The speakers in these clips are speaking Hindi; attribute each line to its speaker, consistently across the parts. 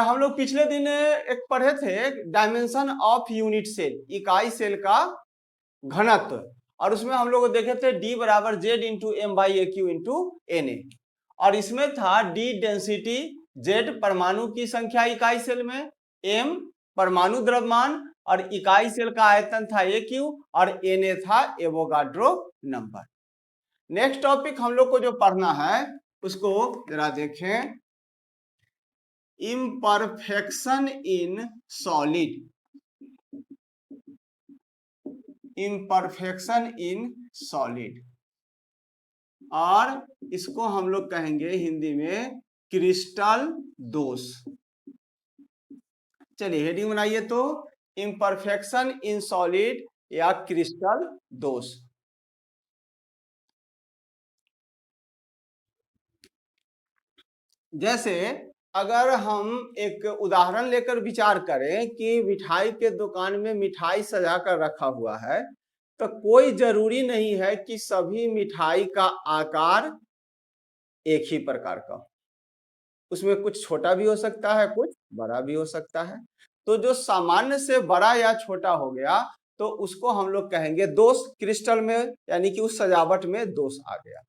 Speaker 1: हम लोग पिछले दिन एक पढ़े थे डायमेंशन ऑफ यूनिट सेल, इकाई सेल का घनत्व, और उसमें हम लोग देखे थे D बराबर Z into M by A Q into N A, और इसमें था D डेंसिटी, Z परमाणु की संख्या इकाई सेल में, M परमाणु द्रव्यमान और इकाई सेल का आयतन था AQ और Na था एवोगाड्रो नंबर। नेक्स्ट टॉपिक हम लोग को जो पढ़ना है उसको जरा देखें, imperfection in solid. Imperfection in solid, और इसको हम लोग कहेंगे हिंदी में क्रिस्टल दोष। चलिए हेडिंग बनाइए तो, इम्परफेक्शन इन सॉलिड या क्रिस्टल दोष। जैसे अगर हम एक उदाहरण लेकर विचार करें कि मिठाई के दुकान में मिठाई सजा कर रखा हुआ है, तो कोई जरूरी नहीं है कि सभी मिठाई का आकार एक ही प्रकार का, उसमें कुछ छोटा भी हो सकता है, कुछ बड़ा भी हो सकता है। तो जो सामान्य से बड़ा या छोटा हो गया तो उसको हम लोग कहेंगे दोष, क्रिस्टल में, यानी कि उस सजावट में दोष आ गया।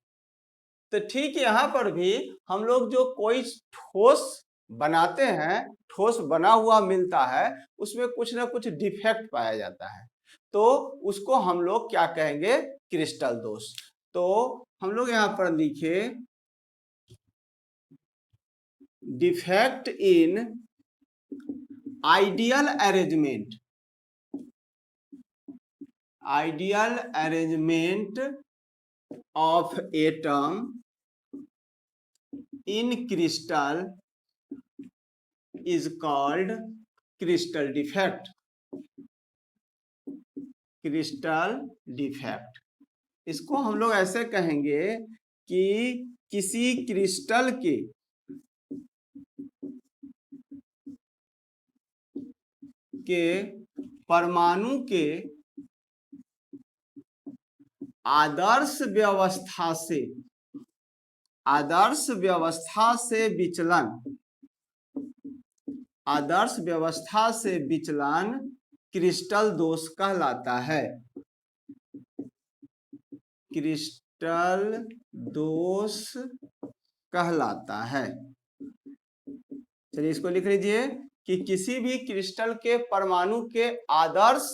Speaker 1: तो ठीक यहाँ पर भी हम लोग जो कोई ठोस बनाते हैं, ठोस बना हुआ मिलता है, उसमें कुछ ना कुछ डिफेक्ट पाया जाता है, तो उसको हम लोग क्या कहेंगे, क्रिस्टल दोष। तो हम लोग यहाँ पर लिखे defect in ideal arrangement, ideal arrangement of atom in crystal is called crystal defect. crystal defect, इसको हम लोग ऐसे कहेंगे कि किसी क्रिस्टल के परमाणु के आदर्श व्यवस्था से विचलन, आदर्श व्यवस्था से विचलन क्रिस्टल दोष कहलाता है। क्रिस्टल दोष कहलाता है। चलिए इसको लिख लीजिए कि किसी भी क्रिस्टल के परमाणु के आदर्श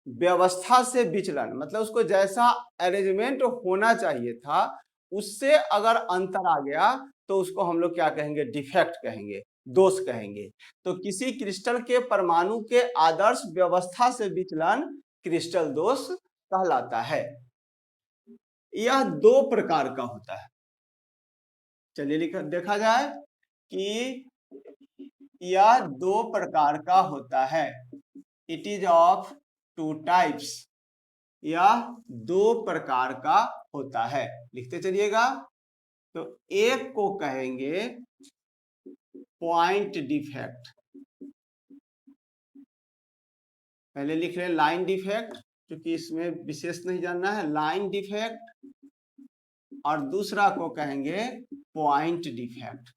Speaker 1: व्यवस्था से विचलन, मतलब उसको जैसा अरेंजमेंट होना चाहिए था उससे अगर अंतर आ गया तो उसको हम लोग क्या कहेंगे, डिफेक्ट कहेंगे, दोष कहेंगे। तो किसी क्रिस्टल के परमाणु के आदर्श व्यवस्था से विचलन क्रिस्टल दोष कहलाता है। यह दो प्रकार का होता है। चलिए देखा जाए कि यह दो प्रकार का होता है। It is of two types, यह दो प्रकार का होता है। लिखते चलिएगा। तो एक को कहेंगे पॉइंट डिफेक्ट, पहले लिख रहे हैं लाइन डिफेक्ट, क्योंकि इसमें विशेष नहीं जानना है, लाइन डिफेक्ट, और दूसरा को कहेंगे पॉइंट डिफेक्ट।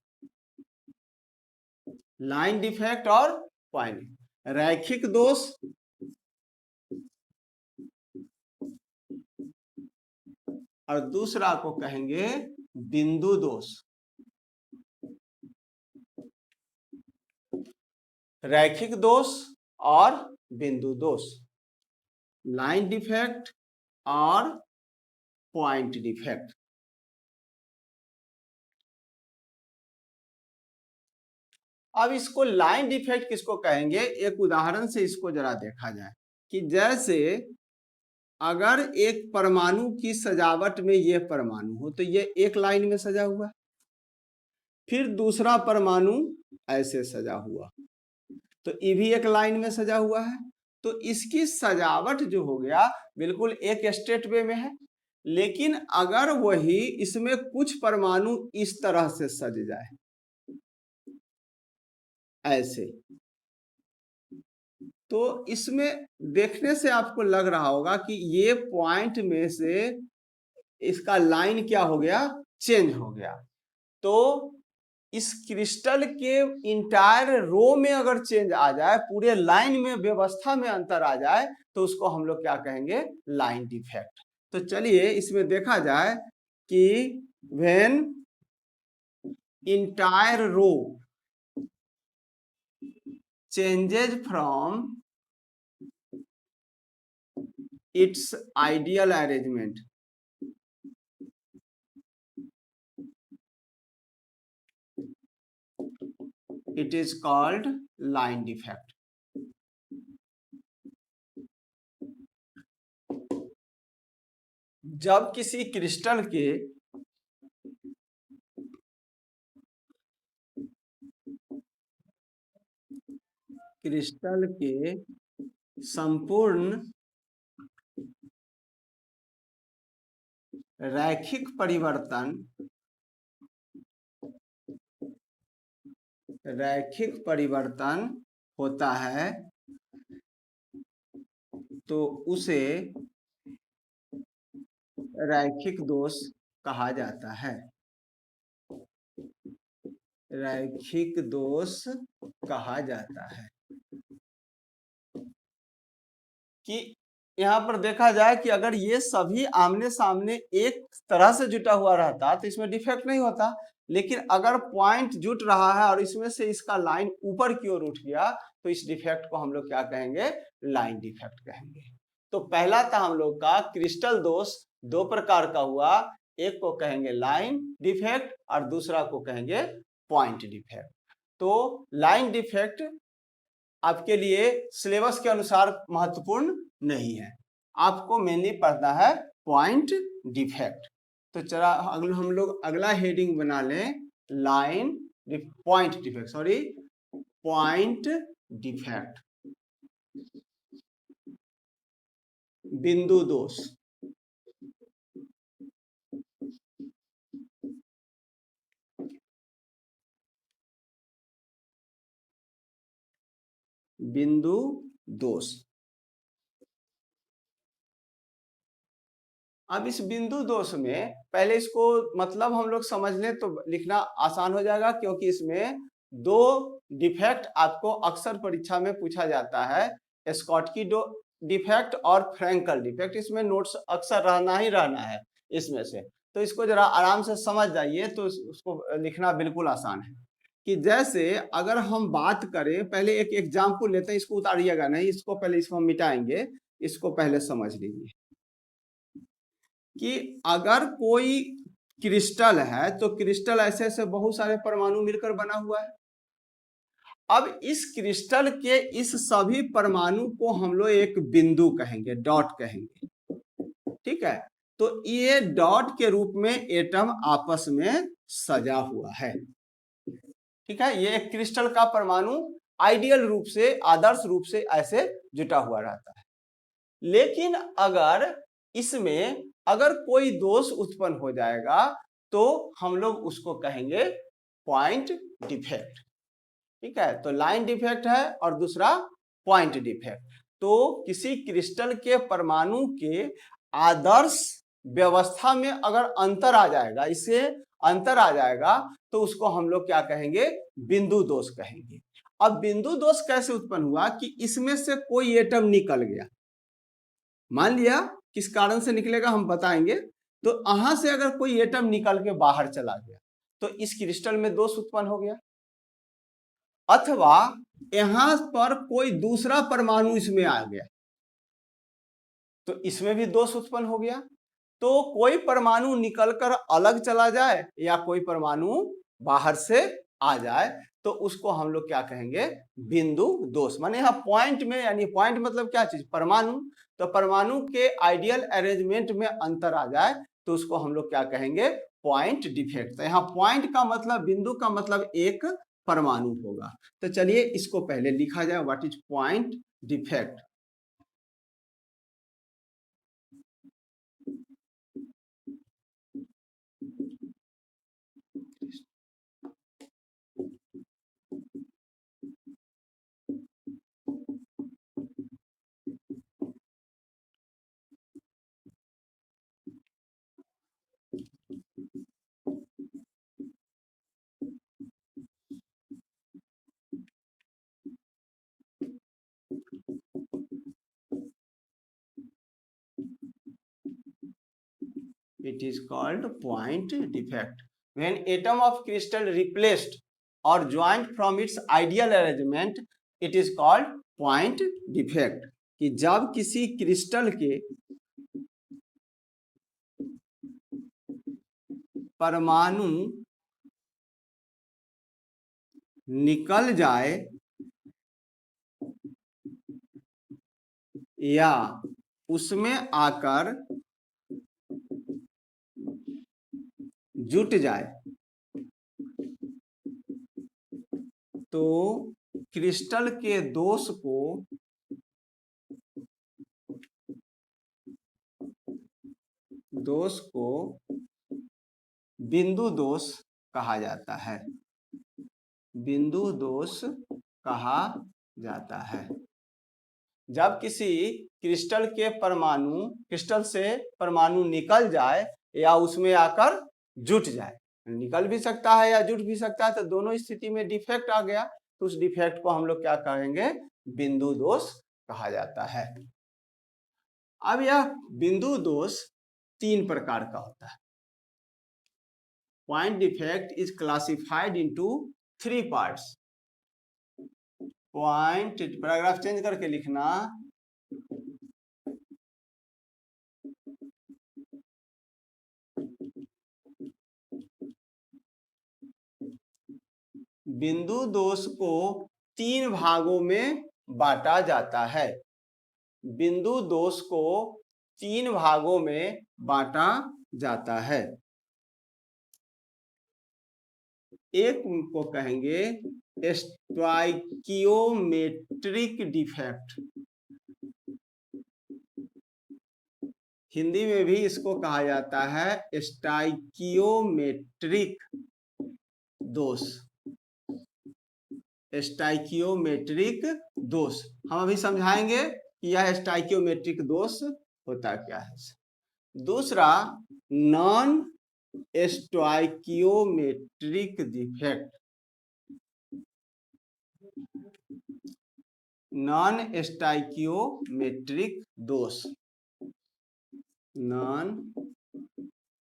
Speaker 1: लाइन डिफेक्ट और पॉइंट, रैखिक दोष और दूसरा को कहेंगे बिंदु दोष। रैखिक दोष और बिंदु दोष, लाइन डिफेक्ट और पॉइंट डिफेक्ट। अब इसको लाइन डिफेक्ट किसको कहेंगे, एक उदाहरण से इसको जरा देखा जाए कि जैसे अगर एक परमाणु की सजावट में ये परमाणु हो तो ये एक लाइन में सजा हुआ, फिर दूसरा परमाणु ऐसे सजा हुआ, तो ये भी एक लाइन में सजा हुआ है। तो इसकी सजावट जो हो गया बिल्कुल एक स्ट्रेट वे में है, लेकिन अगर वही इसमें कुछ परमाणु इस तरह से सज जाए, ऐसे, तो इसमें देखने से आपको लग रहा होगा कि ये पॉइंट में से इसका लाइन क्या हो गया, चेंज हो गया। तो इस क्रिस्टल के इंटायर रो में अगर चेंज आ जाए, पूरे लाइन में व्यवस्था में अंतर आ जाए, तो उसको हम लोग क्या कहेंगे, लाइन डिफेक्ट। तो चलिए इसमें देखा जाए कि when entire row changes from its ideal arrangement, it is called line defect. जब किसी क्रिस्टल के संपूर्ण रैखिक परिवर्तन होता है, तो उसे रैखिक दोष कहा जाता है। रैखिक दोष कहा जाता है। कि यहाँ पर देखा जाए कि अगर ये सभी आमने सामने एक तरह से जुटा हुआ रहता तो इसमें डिफेक्ट नहीं होता, लेकिन अगर पॉइंट जुट रहा है और इसमें से इसका लाइन ऊपर की ओर उठ गया, तो इस डिफेक्ट को हम लोग क्या कहेंगे, लाइन डिफेक्ट कहेंगे। तो पहला था हम लोग का क्रिस्टल दोष, दो प्रकार का हुआ, एक को कहेंगे लाइन डिफेक्ट और दूसरा को कहेंगे पॉइंट डिफेक्ट। तो लाइन डिफेक्ट आपके लिए सिलेबस के अनुसार महत्वपूर्ण नहीं है, आपको मेनली पढ़ना है पॉइंट डिफेक्ट। तो चला हम लोग अगला हेडिंग बना लें, line point defect, sorry point defect, बिंदु दोष। बिंदु दोष। अब इस बिंदु दोष में पहले इसको मतलब हम लोग समझ लें तो लिखना आसान हो जाएगा, क्योंकि इसमें दो डिफेक्ट आपको अक्सर परीक्षा में पूछा जाता है, स्कॉटकी डिफेक्ट और फ्रैंकल डिफेक्ट। इसमें नोट्स अक्सर रहना ही रहना है इसमें से, तो इसको जरा आराम से समझ जाइए तो उसको लिखना बिल्कुल आसान है। कि जैसे अगर हम बात करें, पहले एक एग्जाम्पल लेते हैं, इसको उतारिएगा नहीं, इसको पहले इसको हम मिटाएंगे, इसको पहले समझ लीजिए कि अगर कोई क्रिस्टल है तो क्रिस्टल ऐसे ऐसे बहुत सारे परमाणु मिलकर बना हुआ है। अब इस क्रिस्टल के इस सभी परमाणु को हम लोग एक बिंदु कहेंगे, डॉट कहेंगे, ठीक है। तो ये डॉट के रूप में एटम आपस में सजा हुआ है, ठीक है। ये एक क्रिस्टल का परमाणु आइडियल रूप से, आदर्श रूप से ऐसे जुटा हुआ रहता है। लेकिन अगर इसमें अगर कोई दोष उत्पन्न हो जाएगा तो हम लोग उसको कहेंगे पॉइंट डिफेक्ट, ठीक है। तो लाइन डिफेक्ट है और दूसरा पॉइंट डिफेक्ट। तो किसी क्रिस्टल के परमाणु के आदर्श व्यवस्था में अगर अंतर आ जाएगा, इससे अंतर आ जाएगा, तो उसको हम लोग क्या कहेंगे, बिंदु दोष कहेंगे। अब बिंदु दोष कैसे उत्पन्न हुआ कि इसमें से कोई एटम निकल गया, मान लिया किस कारण से निकलेगा हम बताएंगे। तो यहां से अगर कोई एटम निकल के बाहर चला गया तो इस क्रिस्टल में दोष उत्पन्न हो गया, अथवा यहां पर कोई दूसरा परमाणु इसमें आ गया तो इसमें भी दोष उत्पन्न हो गया। तो कोई परमाणु निकलकर अलग चला जाए या कोई परमाणु बाहर से आ जाए तो उसको हम लोग क्या कहेंगे, बिंदु दोष। माने यहाँ पॉइंट में, यानी पॉइंट मतलब क्या चीज, परमाणु। तो परमाणु के आइडियल अरेंजमेंट में अंतर आ जाए तो उसको हम लोग क्या कहेंगे, पॉइंट डिफेक्ट। तो यहाँ पॉइंट का मतलब, बिंदु का मतलब एक परमाणु होगा। तो चलिए इसको पहले लिखा जाए, what is point defect. it is called point defect. When atom of crystal replaced or joined from its ideal arrangement, it is called point defect. कि जब किसी क्रिस्टल के परमाणु निकल जाए या उसमें आकर जुट जाए तो क्रिस्टल के दोष को बिंदु दोष कहा जाता है। बिंदु दोष कहा जाता है। जब किसी क्रिस्टल से परमाणु निकल जाए या उसमें आकर जुट जाए, निकल भी सकता है या जुट भी सकता है, तो दोनों स्थिति में डिफेक्ट आ गया, तो उस डिफेक्ट को हम लोग क्या कहेंगे? बिंदु दोष कहा जाता है। अब यह बिंदु दोष 3 प्रकार का होता है। Point defect is classified into 3 parts. Point, paragraph change करके लिखना, बिंदु दोष को 3 भागों में बांटा जाता है। बिंदु दोष को 3 भागों में बांटा जाता है। एक को कहेंगे स्टोइकियोमेट्रिक डिफेक्ट, हिंदी में भी इसको कहा जाता है स्टोइकियोमेट्रिक दोष। स्टोइकियोमेट्रिक दोष हम अभी समझाएंगे कि यह स्टोइकियोमेट्रिक दोष होता क्या है। दूसरा non stoichiometric defect. Non stoichiometric दोष, नॉन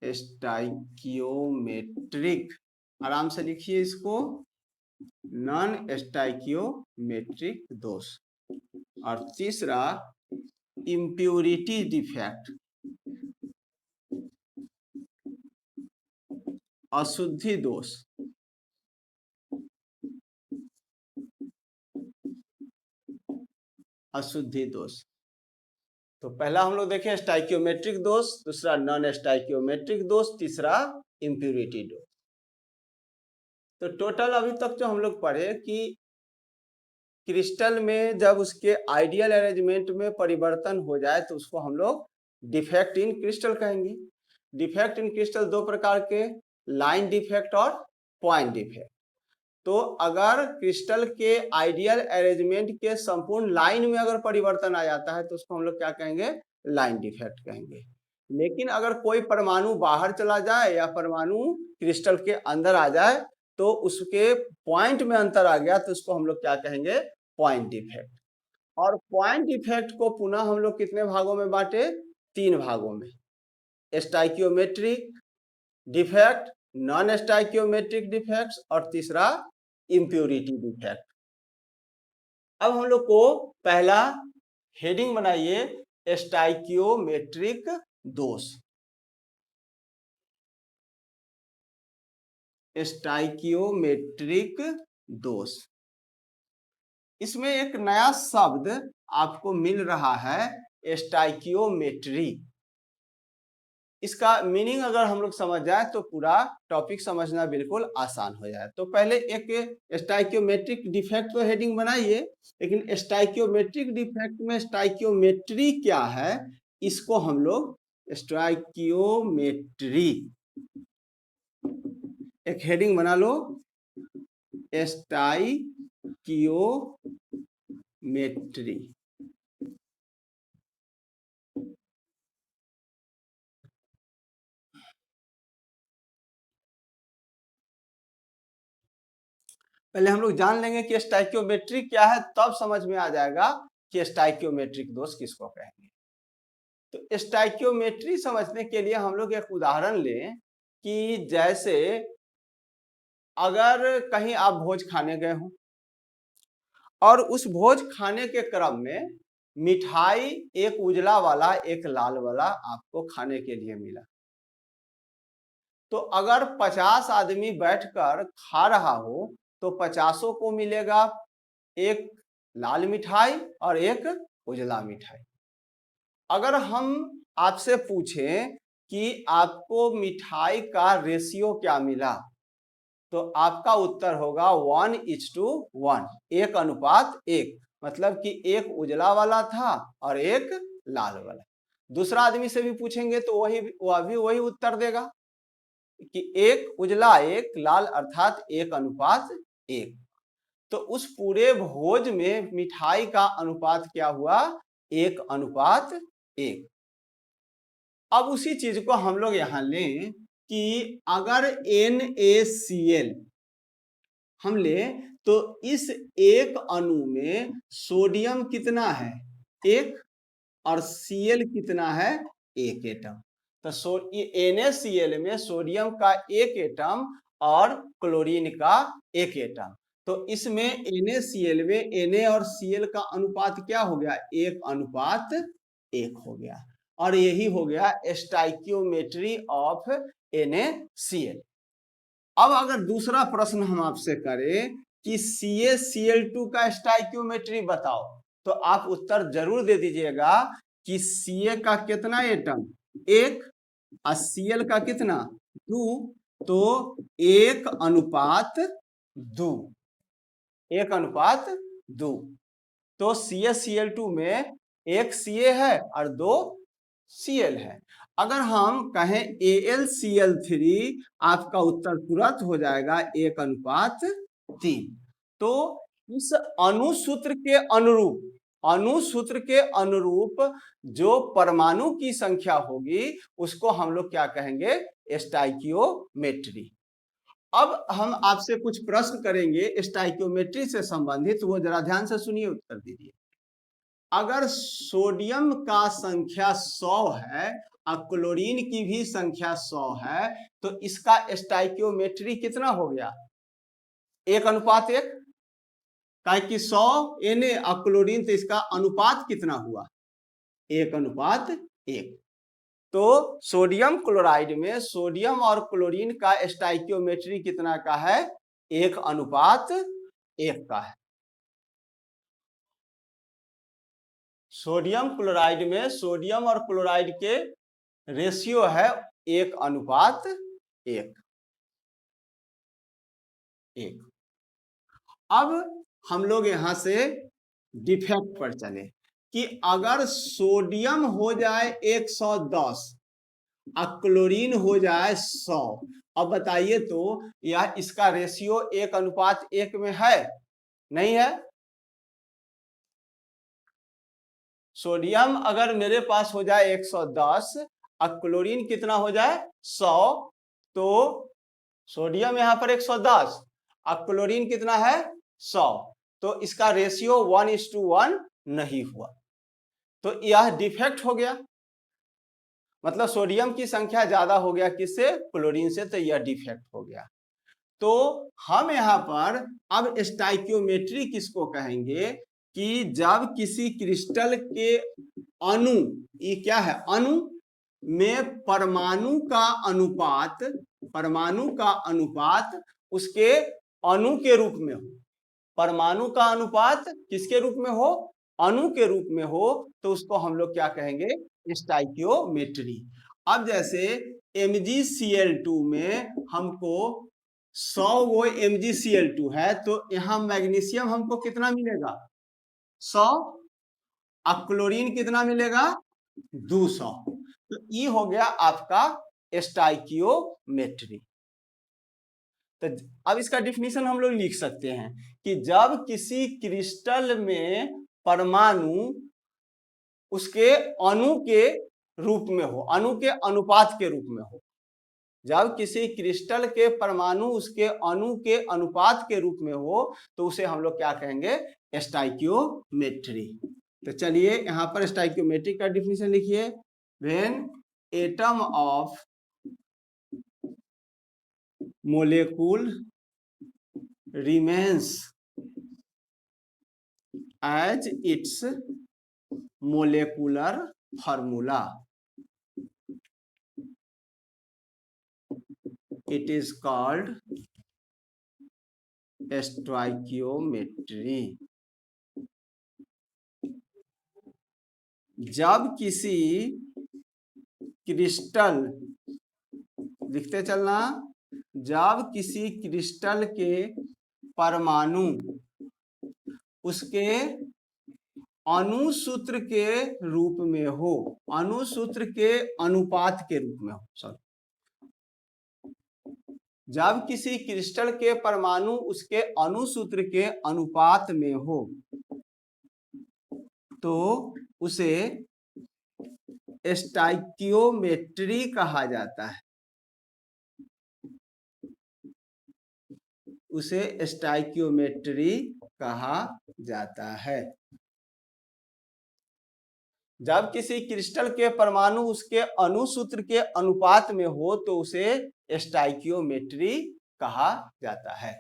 Speaker 1: स्टोइकियोमेट्रिक, आराम से लिखिए इसको, नॉन स्टोइकियोमेट्रिक दोष। और तीसरा इम्प्यूरिटी डिफेक्ट, अशुद्धि दोष। अशुद्धि दोष, तो पहला हम लोग देखें स्टोइकियोमेट्रिक दोष, दूसरा नॉन स्टोइकियोमेट्रिक दोष, तीसरा इम्प्यूरिटी दोष। तो टोटल अभी तक जो हम लोग पढ़े कि क्रिस्टल में जब उसके आइडियल अरेंजमेंट में परिवर्तन हो जाए तो उसको हम लोग डिफेक्ट इन क्रिस्टल कहेंगे। डिफेक्ट इन क्रिस्टल 2 प्रकार के, लाइन डिफेक्ट और पॉइंट डिफेक्ट। तो अगर क्रिस्टल के आइडियल अरेंजमेंट के संपूर्ण लाइन में अगर परिवर्तन आ जाता है तो उसको हम लोग क्या कहेंगे? लाइन डिफेक्ट कहेंगे। लेकिन अगर कोई परमाणु बाहर चला जाए या परमाणु क्रिस्टल के अंदर आ जाए तो उसके पॉइंट में अंतर आ गया तो उसको हम लोग क्या कहेंगे? Point defect. और पॉइंट डिफेक्ट को पुनः हम लोग कितने भागों में बांटे? 3 भागों में, stoichiometric defect, non stoichiometric defects और तीसरा इम्प्यूरिटी डिफेक्ट। अब हम लोग को पहला हेडिंग बनाइए स्टोइकियोमेट्रिक दोष। स्टोइकियोमेट्रिक दोष, इसमें एक नया शब्द आपको मिल रहा है स्टोइकियोमेट्री। इसका मीनिंग अगर हम लोग समझ जाए तो पूरा टॉपिक समझना बिल्कुल आसान हो जाए। तो पहले एक स्टोइकियोमेट्रिक डिफेक्ट तो हेडिंग बनाइए, लेकिन स्टोइकियोमेट्रिक डिफेक्ट में स्टोइकियोमेट्री क्या है इसको हम लोग स्टोइकियोमेट्री एक हेडिंग बना लो, स्टोइकियोमेट्री। पहले हम लोग जान लेंगे कि स्टोइकियोमेट्री क्या है, तब समझ में आ जाएगा कि स्टोइकियोमेट्रिक दोष किसको कहेंगे। तो स्टाइकियोमेट्री समझने के लिए हम लोग एक उदाहरण लें कि जैसे अगर कहीं आप भोज खाने गए हो और उस भोज खाने के क्रम में मिठाई एक उजला वाला एक लाल वाला आपको खाने के लिए मिला, तो अगर 50 आदमी बैठकर खा रहा हो तो 50 को मिलेगा एक लाल मिठाई और एक उजला मिठाई। अगर हम आपसे पूछें कि आपको मिठाई का रेशियो क्या मिला, तो आपका उत्तर होगा 1:1, 1:1, मतलब कि एक उजला वाला था और एक लाल वाला। दूसरा आदमी से भी पूछेंगे तो वही उत्तर देगा कि एक उजला एक लाल, अर्थात 1:1। तो उस पूरे भोज में मिठाई का अनुपात क्या हुआ? 1:1। अब उसी चीज को हम लोग यहां लें कि अगर NaCl हम लें तो इस एक अणु में सोडियम कितना है? 1, और Cl कितना है? 1 एटम। तो NaCl में सोडियम का 1 एटम और क्लोरीन का 1 एटम। तो इसमें NaCl में Na और Cl का अनुपात क्या हो गया? 1:1 हो गया। और यही हो गया स्टाइकियोमेट्री ऑफ NaCl। अब अगर दूसरा प्रश्न हम आपसे करें कि CaCl2 का स्टाइकियोमेट्री बताओ, तो आप उत्तर जरूर दे दीजिएगा कि Ca का कितना एटम? 1, और Cl का कितना? 2, तो 1:2, 1:2। तो CaCl2 में 1 Ca है और 2 Cl है। अगर हम कहें AlCl3, आपका उत्तर तुरंत हो जाएगा 1:3। तो इस अणुसूत्र के अनुरूप जो परमाणु की संख्या होगी उसको हम लोग क्या कहेंगे? स्टाइकियोमेट्री। अब हम आपसे कुछ प्रश्न करेंगे स्टाइकियोमेट्री से संबंधित, वो जरा ध्यान से सुनिए, उत्तर दीजिए। अगर सोडियम का संख्या 100 है और क्लोरीन की भी संख्या 100 है, तो इसका स्टाइकियोमेट्री कितना हो गया? 1:1। काहे कि 100 Na और क्लोरीन, तो इसका अनुपात कितना हुआ? 1:1। तो सोडियम क्लोराइड में सोडियम और क्लोरीन का स्टाइकियोमेट्री कितना का है? 1:1 का है। सोडियम क्लोराइड में सोडियम और क्लोराइड के रेशियो है 1:1। अब हम लोग यहां से डिफेक्ट पर चले कि अगर सोडियम हो जाए 110 और क्लोरीन हो जाए 100, अब बताइए तो यह इसका रेशियो 1:1 में है? नहीं है। सोडियम अगर मेरे पास हो जाए 110 और क्लोरीन कितना हो जाए 100, तो सोडियम यहां पर 110 और क्लोरीन कितना है 100, तो इसका रेशियो 1:1 नहीं हुआ, तो यह डिफेक्ट हो गया। मतलब सोडियम की संख्या ज्यादा हो गया किससे? क्लोरीन से, तो यह डिफेक्ट हो गया। तो हम यहां पर अब स्टाइकियोमेट्री किसको कहेंगे कि जब किसी क्रिस्टल के अणु, ये क्या है? अणु में परमाणु का अनुपात उसके अणु के रूप में हो। परमाणु का अनुपात किसके रूप में हो? अणु के रूप में हो, तो उसको हम लोग क्या कहेंगे? स्टाइकियोमेट्री। अब जैसे MgCl2 में हमको 100 वो MgCl2 है, तो यहां मैग्नीशियम हमको कितना मिलेगा? 100, और क्लोरीन कितना मिलेगा? 200। तो ये हो गया आपका स्टाइकियोमेट्री। तो अब इसका डिफिनीशन हम लोग लिख सकते हैं कि जब किसी क्रिस्टल में परमाणु उसके अणु के रूप में हो, अणु के अनुपात के रूप में हो, जब किसी क्रिस्टल के परमाणु उसके अणु के अनुपात के रूप में हो, तो उसे हम लोग क्या कहेंगे? स्टाइकियोमेट्री। तो चलिए यहां पर स्टाइकियोमेट्री का डिफिनीशन लिखिए when atom of molecule remains as its molecular formula, it is called stoichiometry. जब किसी क्रिस्टल, लिखते चलना, जब किसी क्रिस्टल के परमाणु उसके अणुसूत्र के रूप में हो, अणुसूत्र के अनुपात के रूप में हो, सॉरी, जब किसी क्रिस्टल के परमाणु उसके अणुसूत्र के अनुपात में हो तो उसे स्टोइकियोमेट्री कहा जाता है, उसे स्टोइकियोमेट्री कहा जाता है। जब किसी क्रिस्टल के परमाणु उसके अणुसूत्र के अनुपात में हो तो उसे स्टोइकियोमेट्री कहा जाता है।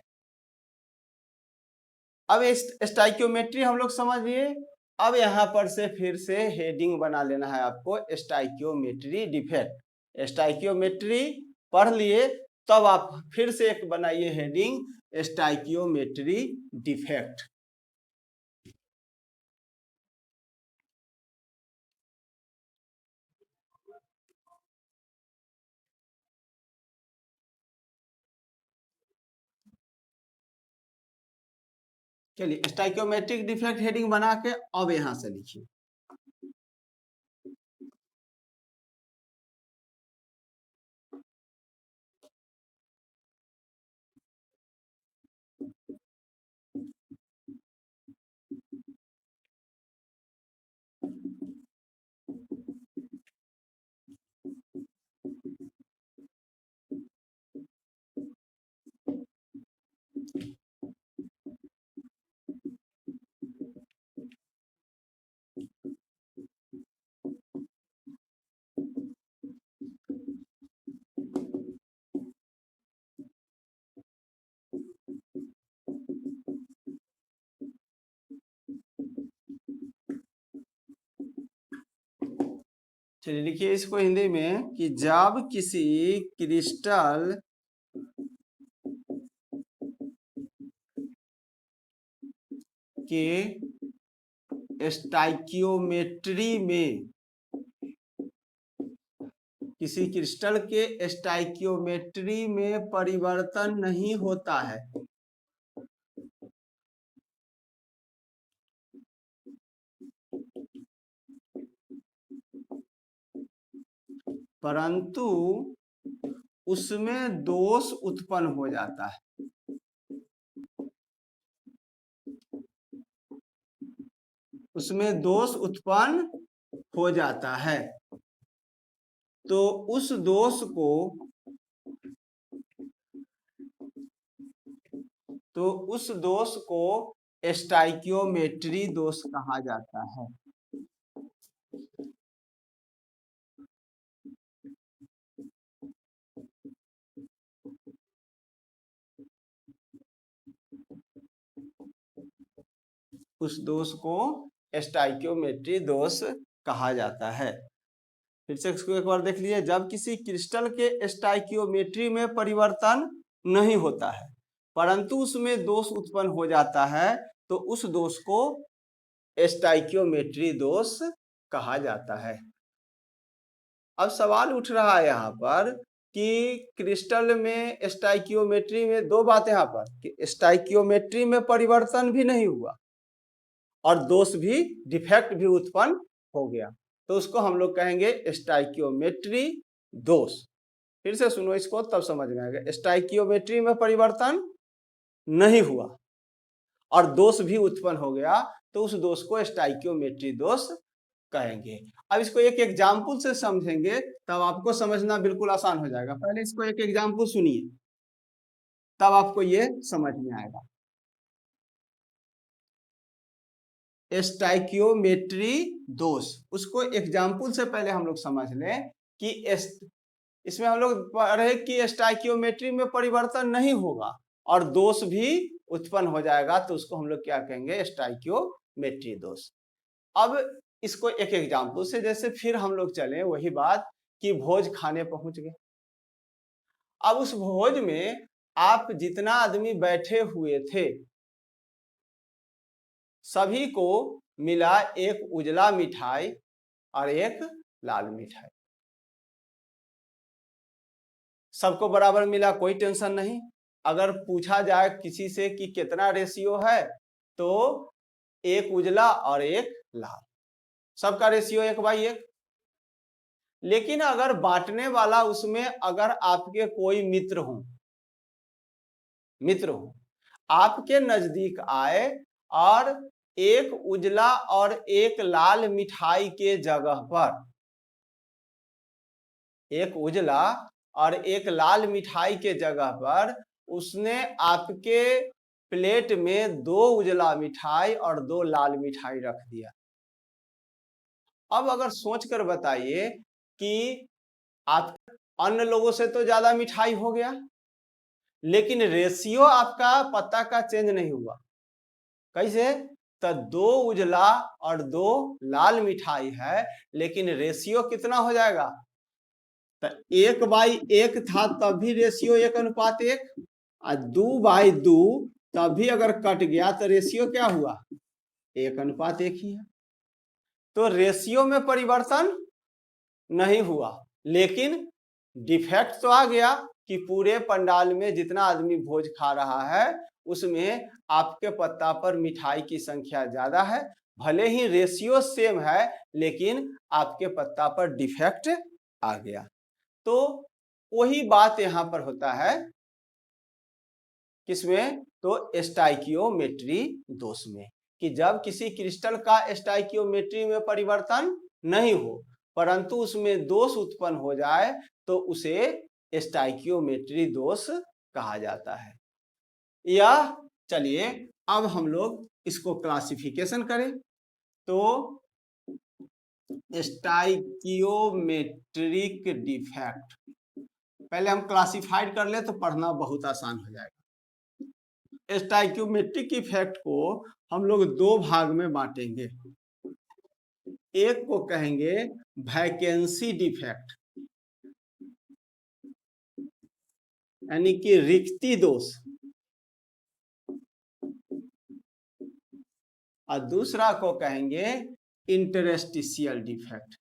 Speaker 1: अब स्टोइकियोमेट्री हम लोग समझ लिए। अब यहां पर से फिर से हेडिंग बना लेना है आपको, स्टोइकियोमेट्री डिफेक्ट। स्टोइकियोमेट्री पढ़ लिए, तब आप फिर से एक बनाइए हेडिंग, स्टोइकियोमेट्री डिफेक्ट। चलिए स्टोइकियोमेट्रिक डिफेक्ट हेडिंग बना के अब यहां से लिखिए। चलिए लिखिए इसको हिंदी में कि जब किसी क्रिस्टल के स्टोइकियोमेट्री में, किसी क्रिस्टल के स्टोइकियोमेट्री में परिवर्तन नहीं होता है, परंतु उसमें दोष उत्पन्न हो जाता है, उसमें दोष उत्पन्न हो जाता है, तो उस दोष को, तो उस दोष को स्टोइकियोमेट्री दोष कहा जाता है। उस दोष को स्टोइकियोमेट्री दोष कहा जाता है। फिर से इसको एक बार देख लीजिए, जब किसी क्रिस्टल के स्टोइकियोमेट्री में परिवर्तन नहीं होता है परंतु उसमें दोष उत्पन्न हो जाता है, तो उस दोष को स्टोइकियोमेट्री दोष कहा जाता है। अब सवाल उठ रहा है यहाँ पर कि क्रिस्टल में स्टोइकियोमेट्री में दो बात यहाँ पर, कि स्टोइकियोमेट्री में परिवर्तन भी नहीं हुआ और दोष भी, डिफेक्ट भी उत्पन्न हो गया, तो उसको हम लोग कहेंगे स्टोइकियोमेट्री दोष। फिर से सुनो इसको तब समझ में आएगा। स्टोइकियोमेट्री में परिवर्तन नहीं हुआ और दोष भी उत्पन्न हो गया, तो उस दोष को स्टोइकियोमेट्री दोष कहेंगे। अब इसको एक एग्जाम्पल से समझेंगे तब आपको समझना बिल्कुल आसान हो जाएगा। पहले इसको एक एग्जाम्पल सुनिए तब आपको ये समझ में आएगा। स्टाइकियोमेट्री दोष। उसको एग्जाम्पल से पहले हम लोग समझ लें कि इसमें हम लोग पढ़े कि स्टाइकियोमेट्री में परिवर्तन नहीं होगा और दोष भी उत्पन्न हो जाएगा, तो उसको हम लोग क्या कहेंगे, स्टाइकियोमेट्री दोष। अब इसको एक एग्जाम्पल से, जैसे फिर हम लोग चले वही बात कि भोज खाने पहुंच गए। अब उस भोज में आप जितना आदमी बैठे हुए थे सभी को मिला एक उजला मिठाई और एक लाल मिठाई। सबको बराबर मिला, कोई टेंशन नहीं। अगर पूछा जाए किसी से कि कितना रेशियो है, तो एक उजला और एक लाल, सबका रेशियो 1/1। लेकिन अगर बांटने वाला उसमें अगर आपके कोई मित्र हो आपके नजदीक आए और एक उजला और एक लाल मिठाई के जगह पर, एक उजला और एक लाल मिठाई के जगह पर उसने आपके प्लेट में 2 उजला मिठाई और 2 लाल मिठाई रख दिया। अब अगर सोचकर बताइए कि आप अन्य लोगों से तो ज्यादा मिठाई हो गया, लेकिन रेशियो आपका पत्ता का चेंज नहीं हुआ। कैसे? तो 2 उजला और 2 लाल मिठाई है, लेकिन रेशियो कितना हो जाएगा? तो 1/1 था तब भी रेशियो 1:1, और 2/2 तब भी अगर कट गया तो रेशियो क्या हुआ? 1:1 ही है। तो रेशियो में परिवर्तन नहीं हुआ, लेकिन डिफेक्ट तो आ गया कि पूरे पंडाल में जितना आदमी भोज खा रहा है उसमें आपके पत्ता पर मिठाई की संख्या ज्यादा है। भले ही रेशियो सेम है, लेकिन आपके पत्ता पर डिफेक्ट आ गया। तो वही बात यहां पर होता है, किसमें? तो स्टाइकियोमेट्री दोष में, कि जब किसी क्रिस्टल का स्टाइकियोमेट्री में परिवर्तन नहीं हो परंतु उसमें दोष उत्पन्न हो जाए तो उसे स्टाइकियोमेट्री दोष कहा जाता है। यह, चलिए अब हम लोग इसको क्लासिफिकेशन करें। तो स्टाइकियोमेट्रिक डिफेक्ट पहले हम क्लासिफाइड कर ले तो पढ़ना बहुत आसान हो जाएगा। स्टाइकियोमेट्रिक इफेक्ट को हम लोग 2 भाग में बांटेंगे। एक को कहेंगे वैकेंसी डिफेक्ट, यानी कि रिक्ति दोष, और दूसरा को कहेंगे इंटरस्टिशियल डिफेक्ट।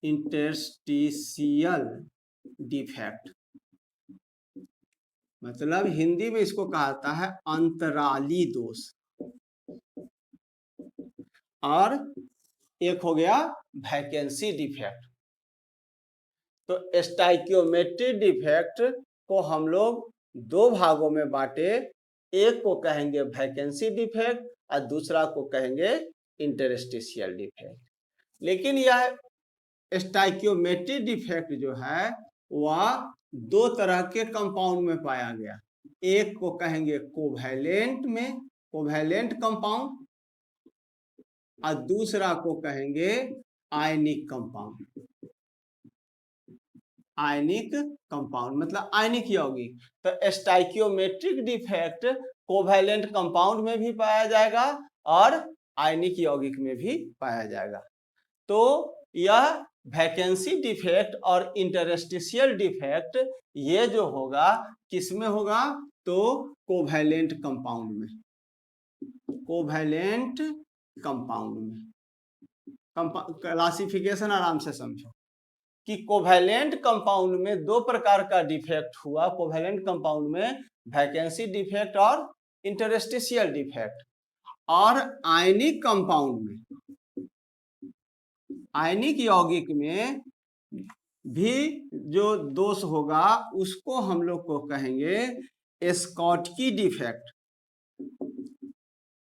Speaker 1: इंटरस्टिशियल डिफेक्ट मतलब हिंदी में इसको कहा जाता है अंतराली दोष। और एक हो गया वैकेंसी डिफेक्ट। तो स्टाइकियोमेट्रिक डिफेक्ट को हम लोग 2 भागों में बांटे। एक को कहेंगे वैकेंसी डिफेक्ट और दूसरा को कहेंगे इंटरस्टिशियल डिफेक्ट। लेकिन यह स्टाइकियोमेट्रिक डिफेक्ट जो है वह 2 तरह के कंपाउंड में पाया गया। एक को कहेंगे कोवैलेंट में, कोवैलेंट कंपाउंड, और दूसरा को कहेंगे आयनिक कंपाउंड। आयनिक कंपाउंड मतलब आयनिक यौगिक। तो स्टाइकियोमेट्रिक डिफेक्ट कोवैलेंट कंपाउंड में भी पाया जाएगा और आयनिक यौगिक में भी पाया जाएगा। तो यह वैकेंसी डिफेक्ट और इंटरस्टिशियल डिफेक्ट ये जो होगा किसमें होगा? तो कोवैलेंट कंपाउंड में, कोवैलेंट कंपाउंड में। क्लासिफिकेशन आराम से समझो कि कोवैलेंट कंपाउंड में 2 प्रकार का डिफेक्ट हुआ। कोवैलेंट कंपाउंड में वैकेंसी डिफेक्ट और इंटरस्टिशियल डिफेक्ट। और आयनिक कंपाउंड में, आयनिक यौगिक में भी जो दोष होगा उसको हम लोग को कहेंगे स्कॉटकी डिफेक्ट।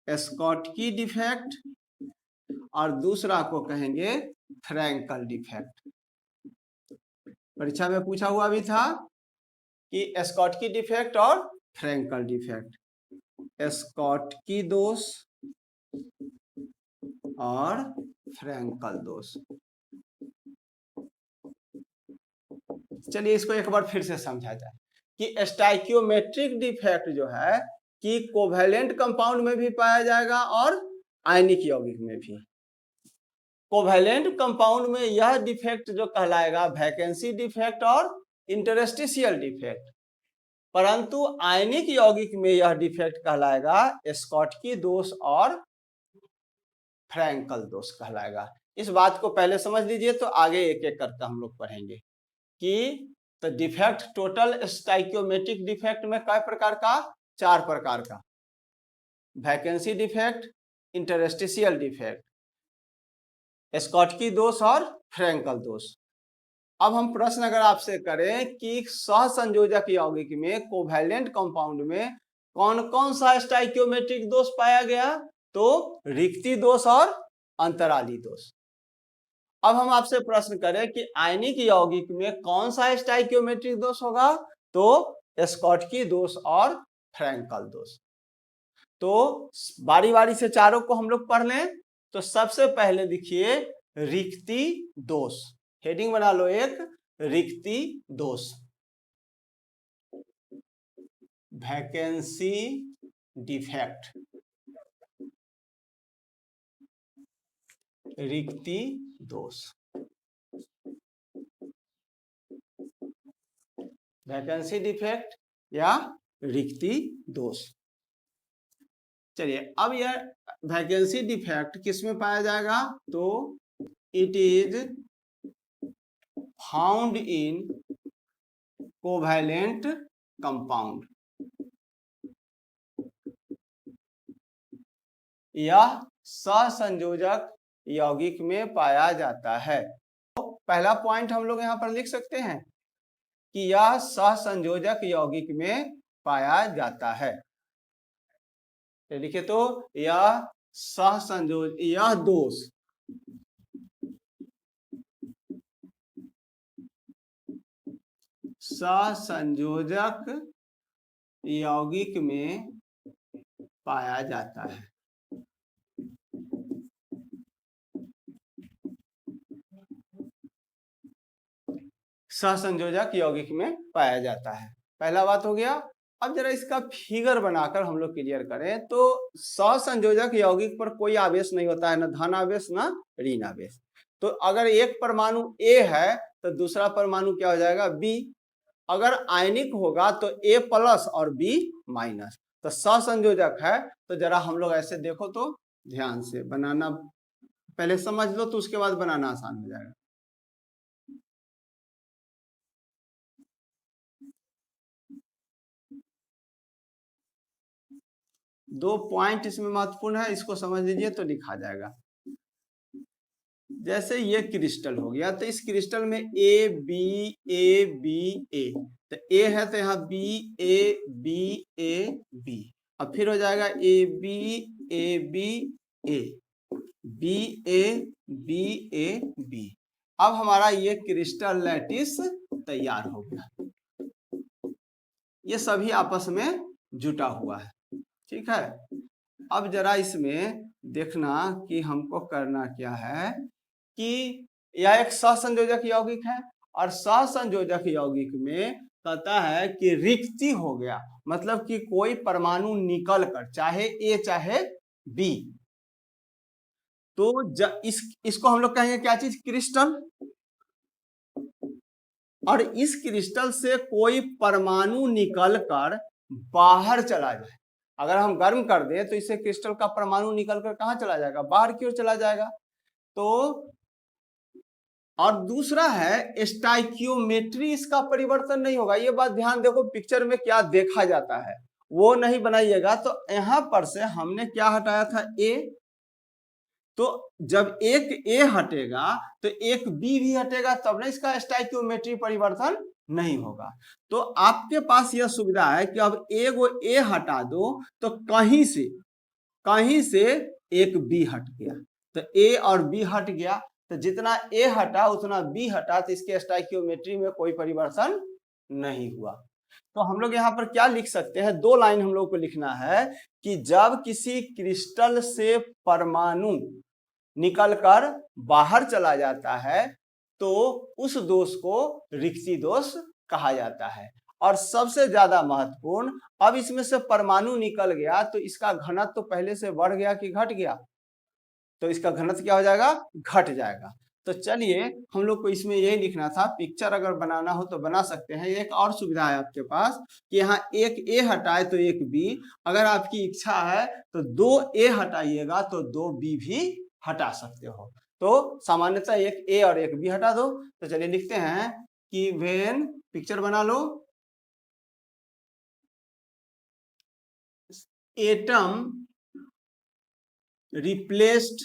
Speaker 1: स्कॉटकी डिफेक्ट और दूसरा को कहेंगे फ्रैंकल डिफेक्ट। परीक्षा में पूछा हुआ भी था कि स्कॉटकी डिफेक्ट और फ्रैंकल डिफेक्ट। स्कॉटकी दोष और फ्रैंकल दोष। चलिए इसको एक बार फिर से समझा जाए कि स्टाइकियोमेट्रिक डिफेक्ट जो है कि कोवैलेंट कंपाउंड में भी पाया जाएगा और आयनिक यौगिक में भी। कोवैलेंट कंपाउंड में यह डिफेक्ट जो कहलाएगा वैकेंसी डिफेक्ट और इंटरस्टिशियल डिफेक्ट, परंतु आयनिक यौगिक में यह डिफेक्ट कहलाएगा स्कॉटकी दोष और फ्रैंकल दोष कहलाएगा। इस बात को पहले समझ लीजिए, तो आगे एक एक करके हम लोग पढ़ेंगे कि तो डिफेक्ट टोटल स्टाइकियोमेट्रिक डिफेक्ट में कई प्रकार का, 4 प्रकार का, vacancy defect, interstitial defect, Schottky दोष और फ्रैंकल दोष। अब हम प्रश्न अगर आपसे करें कि सहसंयोजक यौगिक में कोवैलेंट कंपाउंड में कौन कौन सा स्टाइकियोमेट्रिक दोष पाया गया, तो रिक्ति दोष और अंतराली दोष। अब हम आपसे प्रश्न करें कि आयनिक यौगिक में कौन सा स्टाइकियोमेट्रिक दोष होगा, तो स्कॉटकी दोष और फ्रैंकल दोष। तो बारी बारी से चारों को हम लोग पढ़ लें। तो सबसे पहले देखिए रिक्ति दोष, हेडिंग बना लो एक, रिक्ति दोष। वैकेंसी डिफेक्ट, रिक्ति दोष, वैकेंसी डिफेक्ट या रिक्ति दोष। चलिए अब यह वैकेंसी डिफेक्ट किस में पाया जाएगा, तो it is found in covalent compound. यह सहसंयोजक यौगिक में पाया जाता है। तो पहला पॉइंट हम लोग यहां पर लिख सकते हैं कि यह सहसंयोजक यौगिक में पाया जाता है। लिखे तो यह सहसंयोजक, यह दोष सहसंयोजक यौगिक में पाया जाता है। सहसंयोजक यौगिक में पाया जाता है, पहला बात हो गया। अब जरा इसका फिगर बनाकर हम लोग क्लियर करें तो सहसंयोजक यौगिक पर कोई आवेश नहीं होता है, ना धन आवेश ना ऋण आवेश। तो अगर एक परमाणु A है तो दूसरा परमाणु क्या हो जाएगा, B। अगर आयनिक होगा तो A प्लस और B माइनस। तो सहसंयोजक है तो जरा हम लोग ऐसे देखो तो ध्यान से बनाना, पहले समझ लो तो उसके बाद बनाना आसान हो जाएगा। दो पॉइंट इसमें महत्वपूर्ण है, इसको समझ लीजिए तो लिखा जाएगा। जैसे ये क्रिस्टल हो गया तो इस क्रिस्टल में ए बी ए बी ए, तो ए है तो यहाँ B A B A B, अब फिर हो जाएगा A B A B A B A B A B. अब हमारा ये क्रिस्टल लैटिस तैयार हो गया, ये सभी आपस में जुटा हुआ है, ठीक है। अब जरा इसमें देखना कि हमको करना क्या है कि यह एक सहसंयोजक यौगिक है और सहसंयोजक यौगिक में कहता है कि रिक्ति हो गया, मतलब कि कोई परमाणु निकल कर, चाहे ए चाहे बी, तो इसको हम लोग कहेंगे क्या चीज, क्रिस्टल। और इस क्रिस्टल से कोई परमाणु निकल कर बाहर चला जाए, अगर हम गर्म कर दें तो इससे क्रिस्टल का परमाणु निकलकर कहां चला जाएगा, बाहर की ओर चला जाएगा। तो और दूसरा है स्टाइकियोमेट्री, इसका परिवर्तन नहीं होगा। ये बात ध्यान देखो, पिक्चर में क्या देखा जाता है वो नहीं बनाइएगा। तो यहां पर से हमने क्या हटाया था, ए, तो जब एक ए हटेगा तो एक बी भी हटेगा, तब ना इसका स्टाइकियोमेट्री परिवर्तन नहीं होगा। तो आपके पास यह सुविधा है कि अब एगो ए हटा दो तो कहीं से एक बी हट गया, तो ए और बी हट गया, तो जितना ए हटा उतना बी हटा, तो इसके स्टाइकियोमेट्री में कोई परिवर्तन नहीं हुआ। तो हम लोग यहाँ पर क्या लिख सकते हैं, 2 लाइन हम लोग को लिखना है कि जब किसी क्रिस्टल से परमाणु निकलकर बाहर चला जाता है तो उस दोष को रिक्ति दोष कहा जाता है। और सबसे ज्यादा महत्वपूर्ण, अब इसमें से परमाणु निकल गया तो इसका घनत्व तो पहले से बढ़ गया कि घट गया, तो इसका घनत्व क्या हो जाएगा, घट जाएगा। तो चलिए हम लोग को इसमें यही लिखना था, पिक्चर अगर बनाना हो तो बना सकते हैं। एक और सुविधा है आपके पास कि यहाँ एक ए हटाए तो एक बी, अगर आपकी इच्छा है तो 2 ए हटाइएगा तो 2 बी भी हटा सकते हो। तो सामान्यतः एक ए और एक बी हटा दो। तो चलिए लिखते हैं कि व्हेन, पिक्चर बना लो, एटम रिप्लेस्ड,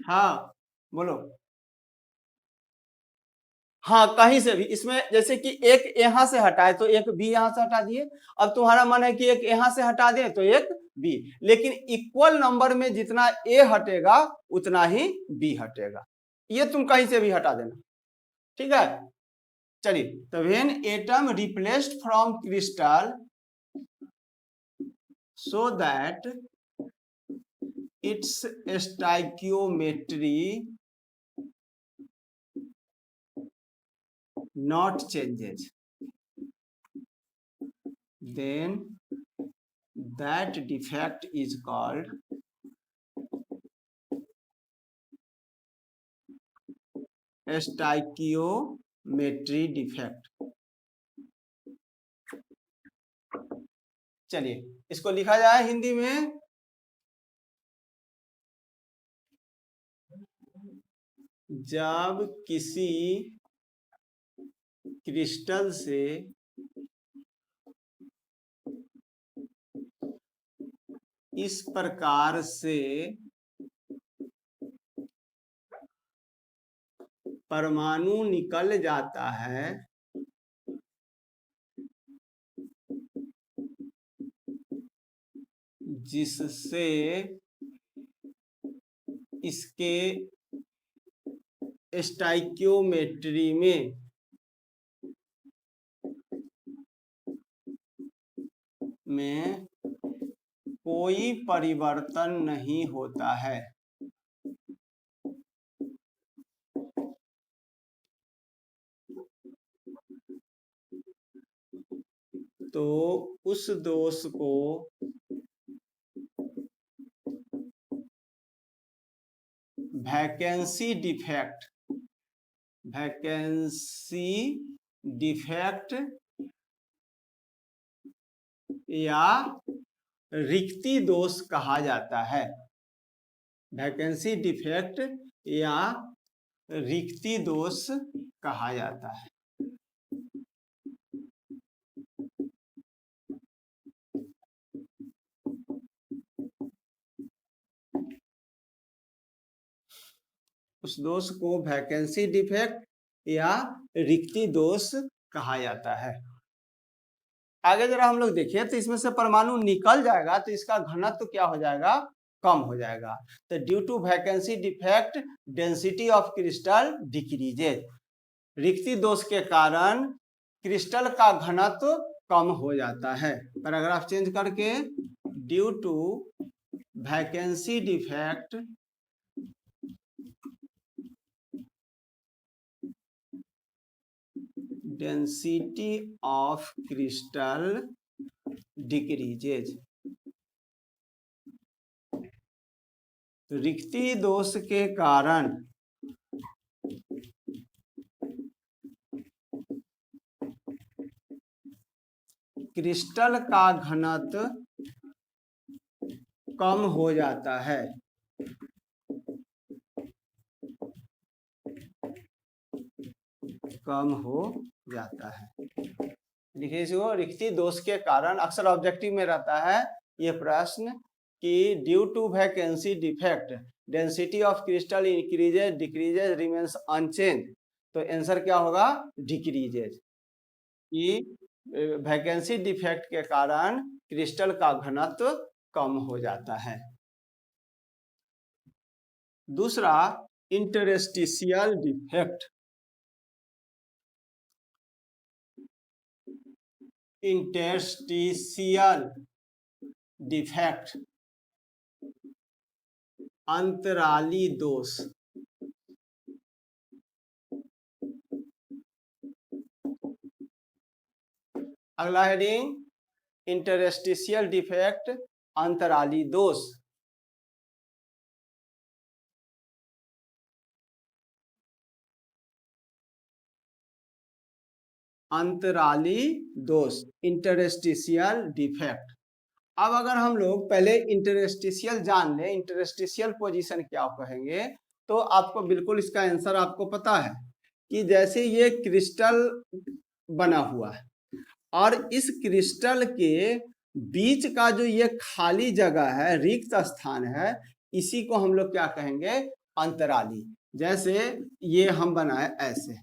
Speaker 1: हाँ बोलो, हाँ कहीं से भी, इसमें जैसे कि एक यहां से हटाए तो एक बी यहां से हटा दिए। अब तुम्हारा मन है कि एक यहां से हटा दे तो एक बी, लेकिन इक्वल नंबर में जितना ए हटेगा उतना ही बी हटेगा, ये तुम कहीं से भी हटा देना, ठीक है। चलिए, तो when atom replaced from crystal so that its stoichiometry not changes, then that defect is called stoichiometry defect। चलिए इसको लिखा जाए हिंदी में, जब किसी क्रिस्टल से इस प्रकार से परमाणु निकल जाता है जिससे इसके स्टोइकियोमेट्री में कोई परिवर्तन नहीं होता है, तो उस दोष को वैकेंसी डिफेक्ट, वैकेंसी डिफेक्ट या रिक्ति दोष कहा जाता है, वैकेंसी डिफेक्ट या रिक्ति दोष कहा जाता है। उस दोष को वैकेंसी डिफेक्ट या रिक्ति दोष कहा जाता है। आगे जरा हम लोग देखें तो इसमें से परमाणु निकल जाएगा तो इसका घनत्व क्या हो जाएगा, कम हो जाएगा। तो due to vacancy defect density of crystal decreases, रिक्ति दोष के कारण क्रिस्टल का घनत्व कम हो जाता है। पर अगर आप चेंज करके due to vacancy defect density of crystal decreases, रिक्ति दोष के कारण क्रिस्टल का घनत्व कम हो जाता है, कम हो जाता है। देखिए इसको, रिक्ति दोष के कारण, अक्सर ऑब्जेक्टिव में रहता है ये प्रश्न कि due to vacancy defect density of crystal increases decreases remains unchange, तो आंसर क्या होगा, डिक्रीजेज। कि वैकेंसी डिफेक्ट के कारण क्रिस्टल का घनत्व कम हो जाता है। दूसरा इंटरस्टिशियल डिफेक्ट, इंटरस्टिशियल डिफेक्ट, अंतराली दोष। अगला हेडिंग इंटरस्टिशियल डिफेक्ट, अंतराली दोष। अंतराली दोष, इंटरस्टिशियल डिफेक्ट। अब अगर हम लोग पहले इंटरस्टिशियल जान लें, इंटरस्टिशियल पोजीशन क्या कहेंगे, तो आपको बिल्कुल इसका आंसर आपको पता है कि जैसे ये क्रिस्टल बना हुआ है और इस क्रिस्टल के बीच का जो ये खाली जगह है, रिक्त स्थान है, इसी को हम लोग क्या कहेंगे, अंतराली। जैसे ये हम बनाए ऐसे,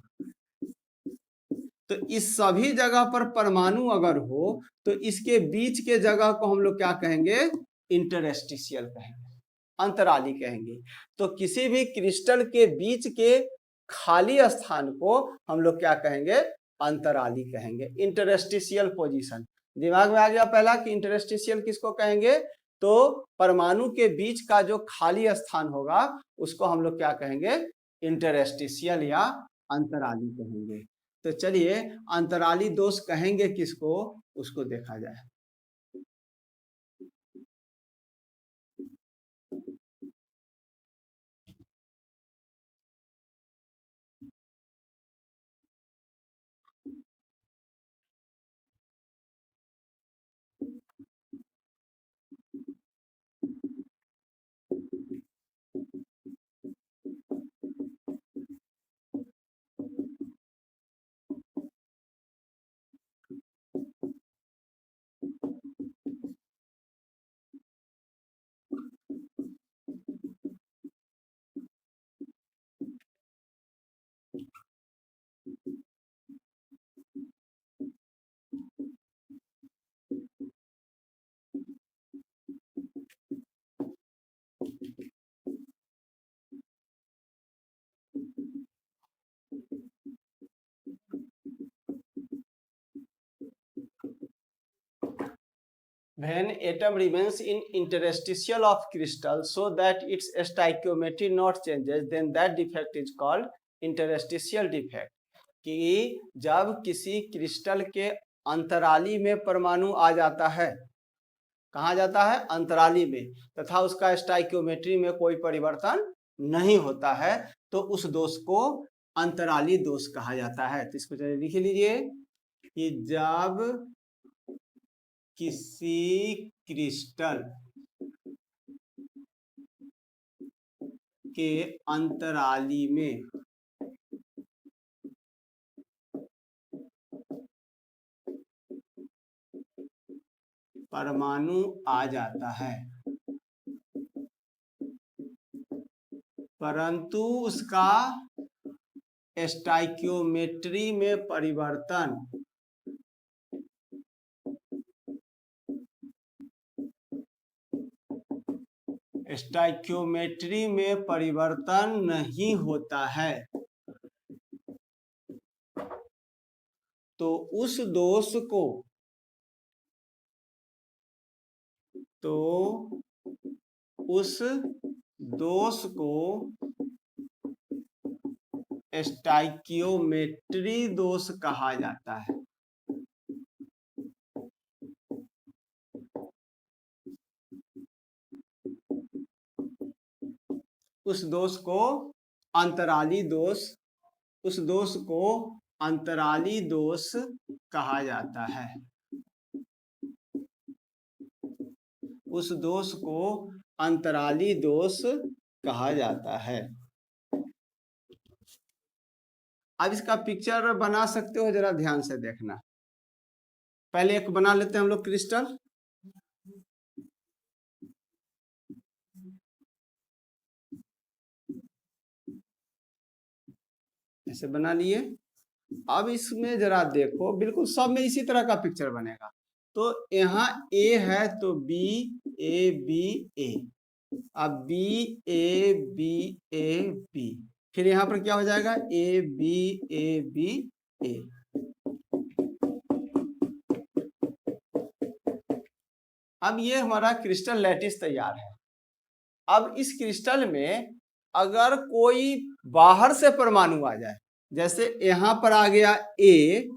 Speaker 1: तो इस सभी जगह पर परमाणु अगर हो तो इसके बीच के जगह को हम लोग क्या कहेंगे, इंटरस्टिशियल कहेंगे, अंतराली कहेंगे। तो किसी भी क्रिस्टल के बीच के खाली स्थान को हम लोग क्या कहेंगे, अंतराली कहेंगे, इंटरस्टिशियल पोजीशन। दिमाग में आ गया पहला कि इंटरस्टिशियल किसको कहेंगे, तो परमाणु के बीच का जो खाली स्थान होगा उसको हम लोग क्या कहेंगे, इंटरस्टिशियल या अंतराली कहेंगे। तो चलिए अंतराली दोष कहेंगे किसको, उसको देखा जाए। When atom remains in interstitial of crystal so that its stoichiometry not changes, then that defect is called interstitial defect। कि जब किसी क्रिस्टल के अंतराली में परमाणु आ जाता है, कहाँ जाता है, अंतराली में, तथा उसका स्टाइक्योमेट्री में कोई परिवर्तन नहीं होता है, तो उस दोष को अंतराली दोष कहा जाता है। तो इसको लिख लीजिए कि जब किसी क्रिस्टल के अंतराली में परमाणु आ जाता है परंतु उसका स्टाइक्योमेट्री में परिवर्तन नहीं होता है, तो उस दोष को स्टाइक्योमेट्री दोष कहा जाता है। उस दोष को अंतराली दोष कहा जाता है। उस दोष को अंतराली दोष कहा जाता है। अब इसका पिक्चर बना सकते हो, जरा ध्यान से देखना। पहले एक बना लेते हैं हम लोग क्रिस्टल। ऐसे बना लिए। अब इसमें जरा देखो, बिल्कुल सब में इसी तरह का पिक्चर बनेगा। तो यहाँ ए है तो बी ए बी ए, अब B A B A B, फिर यहाँ पर क्या हो जाएगा, A B A B A. अब ये हमारा क्रिस्टल लैटिस तैयार है। अब इस क्रिस्टल में अगर कोई बाहर से परमाणु आ जाए, जैसे यहां पर आ गया ए,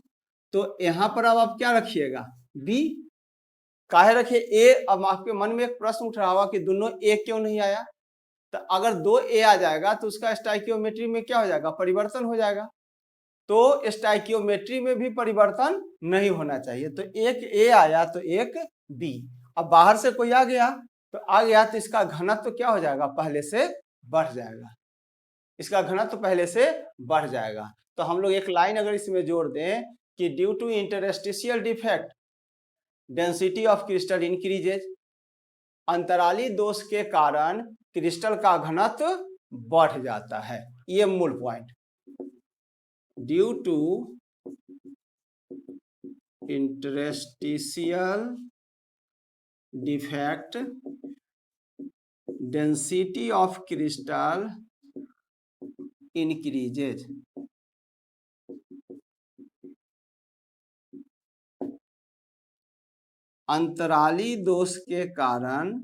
Speaker 1: तो यहां पर अब आप क्या रखिएगा, बी। काहे रखे ए? अब आपके मन में एक प्रश्न उठ रहा होगा कि दोनों ए क्यों नहीं आया। तो अगर दो ए आ जाएगा तो उसका स्टाइकियोमेट्री में क्या हो जाएगा, परिवर्तन हो जाएगा। तो स्टाइकियोमेट्री में भी परिवर्तन नहीं होना चाहिए। तो एक ए आया तो एक बी। अब बाहर से कोई आ गया तो इसका घनत्व तो क्या हो जाएगा, पहले से बढ़ जाएगा। इसका घनत्व तो पहले से बढ़ जाएगा। तो हम लोग एक लाइन अगर इसमें जोड़ दें कि due to interstitial defect density of crystal increases, अंतराली दोष के कारण क्रिस्टल का घनत्व बढ़ जाता है। ये मूल point, due to interstitial defect density of crystal increases. अंतराली दोष के कारण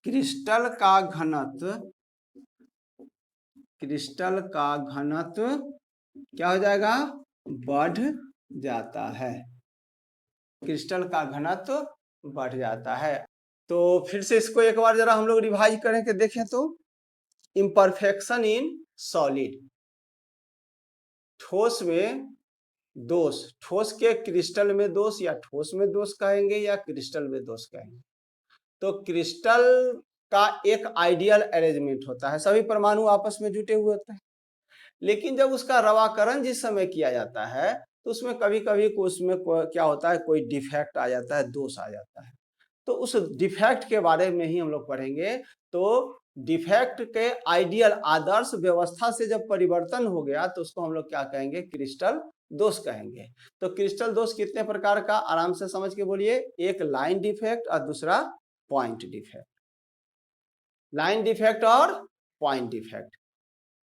Speaker 1: क्रिस्टल का घनत्व क्या हो जाएगा, बढ़ जाता है। क्रिस्टल का घनत्व बढ़ जाता है। तो फिर से इसको एक बार जरा हम लोग रिवाइज करें कि देखें तो इम्परफेक्शन इन सॉलिड, ठोस में दोष, ठोस के क्रिस्टल में दोष, या ठोस में दोष कहेंगे या क्रिस्टल में दोष कहेंगे। तो क्रिस्टल का एक आइडियल अरेंजमेंट होता है, सभी परमाणु आपस में जुटे हुए होते हैं, लेकिन जब उसका रवाकरण जिस समय किया जाता है तो उसमें कभी कभी उसमें क्या होता है, कोई डिफेक्ट आ जाता है, दोष आ जाता है। तो उस डिफेक्ट के बारे में ही हम लोग पढ़ेंगे। तो डिफेक्ट के आइडियल आदर्श व्यवस्था से जब परिवर्तन हो गया तो उसको हम लोग क्या कहेंगे, क्रिस्टल दोष कहेंगे। तो क्रिस्टल दोष कितने प्रकार का, आराम से समझ के बोलिए। एक लाइन डिफेक्ट और दूसरा पॉइंट डिफेक्ट। लाइन डिफेक्ट और पॉइंट डिफेक्ट,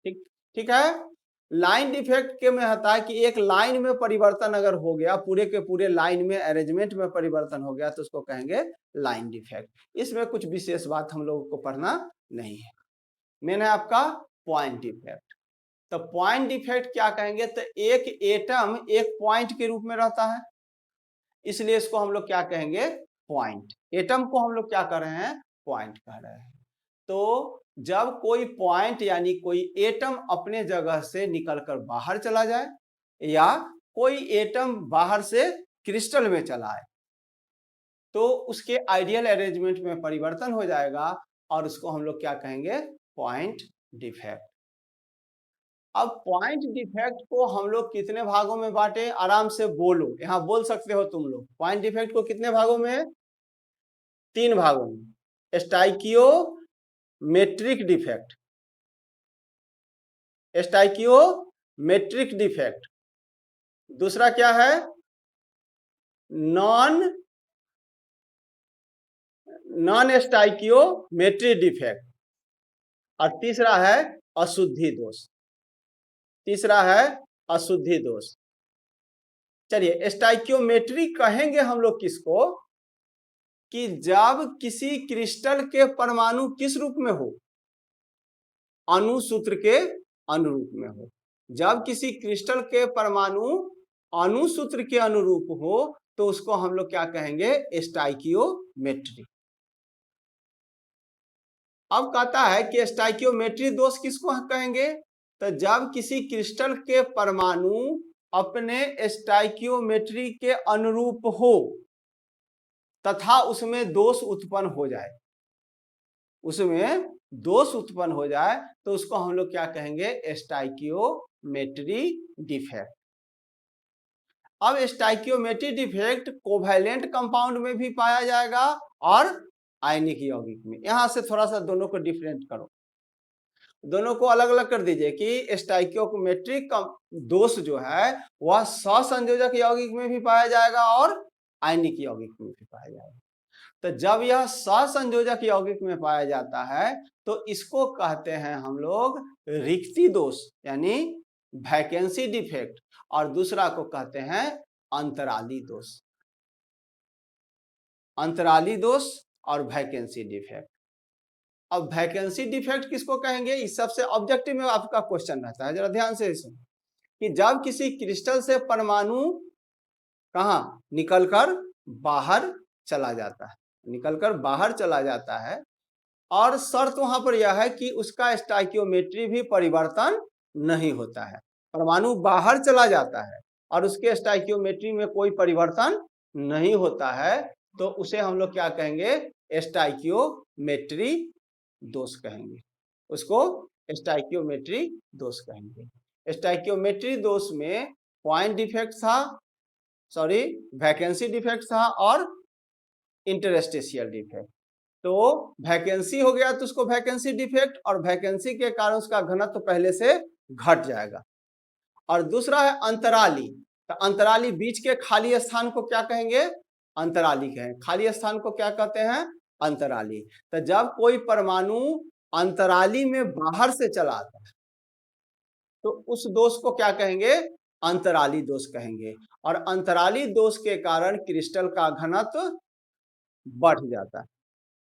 Speaker 1: ठीक ठीक है। लाइन डिफेक्ट के में होता है कि एक लाइन में परिवर्तन अगर हो गया, पूरे के पूरे लाइन में अरेंजमेंट में परिवर्तन हो गया तो उसको कहेंगे लाइन डिफेक्ट। इसमें कुछ विशेष बात हम लोगों को पढ़ना नहीं है। मेन है आपका पॉइंट डिफेक्ट। तो पॉइंट डिफेक्ट क्या कहेंगे, तो एक एटम एक पॉइंट के रूप में रहता है, इसलिए इसको हम लोग क्या कहेंगे, पॉइंट। एटम को हम लोग क्या कर रहे हैं, पॉइंट कह रहे हैं। तो जब कोई पॉइंट यानी कोई एटम अपने जगह से निकलकर बाहर चला जाए, या कोई एटम बाहर से क्रिस्टल में चला आए, तो उसके आइडियल अरेंजमेंट में परिवर्तन हो जाएगा और उसको हम लोग क्या कहेंगे, पॉइंट डिफेक्ट। अब पॉइंट डिफेक्ट को हम लोग कितने भागों में बांटे, आराम से बोलो, यहां बोल सकते हो तुम लोग। पॉइंट डिफेक्ट को कितने भागों में, 3 भागों में। Stoichiometric defect, stoichiometric defect. दूसरा क्या है, नॉन स्टाइकियोमेट्रिक डिफेक्ट। और तीसरा है अशुद्धि दोष। तीसरा है अशुद्धि दोष। चलिए, स्टाइकियोमेट्री कहेंगे हम लोग किसको, कि जब किसी क्रिस्टल के परमाणु किस रूप में हो, अणुसूत्र के अनुरूप में हो। जब किसी क्रिस्टल के परमाणु अणुसूत्र के अनुरूप हो तो उसको हम लोग क्या कहेंगे, स्टाइकियोमेट्री। अब कहता है कि स्टाइकियोमेट्री दोष किसको कहेंगे, तो जब किसी क्रिस्टल के परमाणु अपने स्टाइकियोमेट्री के अनुरूप हो तथा उसमें दोष उत्पन्न हो जाए, उसमें दोष उत्पन्न हो जाए तो उसको हम लोग क्या कहेंगे, स्टाइकियोमेट्री डिफेक्ट। अब स्टाइकियोमेट्री डिफेक्ट कोवैलेंट कंपाउंड में भी पाया जाएगा और आयनिक यौगिक में। यहां से थोड़ा सा दोनों को डिफरेंट करो, दोनों को अलग अलग कर दीजिए कि स्टाइकियोमेट्रिक दोष जो है वह सहसंयोजक यौगिक में भी पाया जाएगा और आयनिक यौगिक में भी पाया जाएगा। तो जब यह सहसंयोजक यौगिक में पाया जाता है तो इसको कहते हैं हम लोग रिक्ति दोष, यानी वैकेंसी डिफेक्ट। और दूसरा को कहते हैं अंतराली दोष। अंतराली दोष और वैकेंसी डिफेक्ट। अब वैकेंसी डिफेक्ट किसको कहेंगे, इस सबसे ऑब्जेक्टिव में आपका क्वेश्चन रहता है, जरा ध्यान से सुनो कि जब किसी क्रिस्टल से परमाणु कहाँ निकलकर बाहर चला जाता है, निकलकर बाहर चला जाता है, और शर्त वहां पर यह है कि उसका स्टाइकियोमेट्री भी परिवर्तन नहीं होता है। परमाणु बाहर चला जाता है और उसके स्टाइकियोमेट्री में कोई परिवर्तन नहीं होता है, तो उसे हम लोग क्या कहेंगे, स्टाइकियोमेट्री दोष कहेंगे। उसको स्टाइकियोमेट्री दोष कहेंगे। स्टाइकियोमेट्री दोष में पॉइंट डिफेक्ट था, सॉरी वैकेंसी डिफेक्ट था और इंटरस्टेशियल डिफेक्ट। तो वैकेंसी हो गया तो उसको वैकेंसी डिफेक्ट, और वैकेंसी के कारण उसका घनत्व पहले से घट जाएगा। और दूसरा है अंतराली। तो अंतराली बीच के खाली स्थान को क्या कहेंगे, अंतराली कहेंगे। खाली स्थान को क्या कहते हैं, अंतराली। तो जब कोई परमाणु अंतराली में बाहर से चला आता है तो उस दोष को क्या कहेंगे, अंतराली दोष कहेंगे। और अंतराली दोष के कारण क्रिस्टल का घनत्व बढ़ जाता है,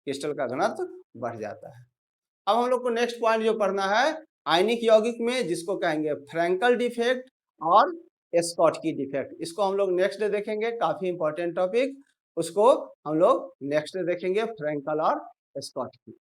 Speaker 1: क्रिस्टल का घनत्व बढ़ जाता है। अब हम लोग को नेक्स्ट पॉइंट जो पढ़ना है आयनिक यौगिक में, जिसको कहेंगे फ्रैंकल डिफेक्ट और स्कॉटकी डिफेक्ट। इसको हम लोग नेक्स्ट डे देखेंगे, काफी इंपॉर्टेंट टॉपिक, उसको हम लोग नेक्स्ट डे देखेंगे, फ्रैंकल और स्कॉटकी।